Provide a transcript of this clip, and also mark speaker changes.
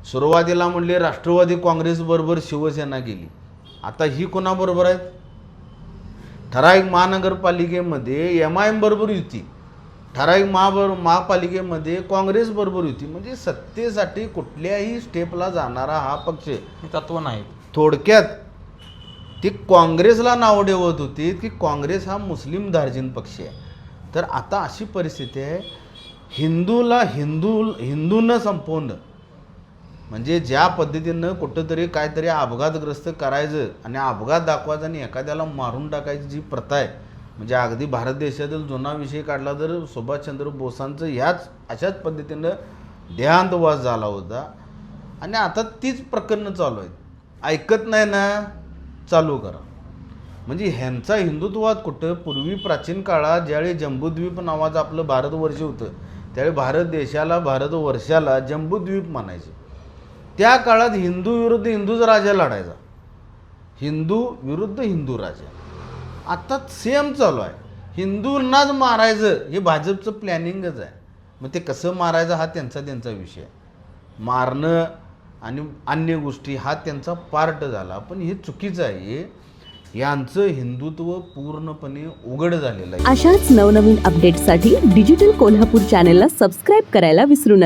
Speaker 1: सुरुवातीला म्हणले राष्ट्रवादी काँग्रेसबरोबर शिवसेना गेली, आता ही कोणाबरोबर आहेत? ठराविक महानगरपालिकेमध्ये MIM बरोबर युती, ठराविक महापालिकेमध्ये काँग्रेसबरोबर युती. म्हणजे सत्तेसाठी कुठल्याही स्टेपला जाणारा हा पक्ष
Speaker 2: तत्व नाही.
Speaker 1: थोडक्यात ती काँग्रेसला नाव ठेवत होती की काँग्रेस हा मुस्लिम धार्जिन पक्ष आहे. तर आता अशी परिस्थिती आहे, हिंदूनं संपवणं म्हणजे ज्या पद्धतीनं कुठंतरी काहीतरी अपघातग्रस्त करायचं आणि अपघात दाखवायचा आणि एखाद्याला मारून टाकायची जी प्रथा आहे, म्हणजे अगदी भारत देशातील जुना विषय काढला तर सुभाषचंद्र बोसांचं अशाच पद्धतीनं देहांतवास झाला होता. आणि आता तीच प्रकरणं चालू आहेत. ऐकत नाही ना, चालू करा. म्हणजे ह्यांचा हिंदुत्वात कुठं? पूर्वी प्राचीन काळात ज्यावेळी जम्बूद्वीप नावाचं आपलं भारतवर्ष होतं, त्यावेळी भारत देशाला भारतवर्षाला जम्बूद्वीप म्हणायचे. त्या काळात हिंदू विरुद्ध हिंदूच राजा लढायचा, हिंदू विरुद्ध हिंदू राजा. आता सेम चालू आहे, हिंदूंनाच मारायचं हे भाजपचं प्लॅनिंगच आहे. मग ते कसं मारायचं हा त्यांचा विषय. मारणं आणि अन्य गोष्टी हा त्यांचा पार्ट झाला, पण हे चुकीचं आहे. यांचं हिंदुत्व पूर्णपणे उघड झालेलं आहे.
Speaker 3: अशाच नवनवीन अपडेट्ससाठी डिजिटल कोल्हापूर चॅनेलला सबस्क्राईब करायला विसरू नका.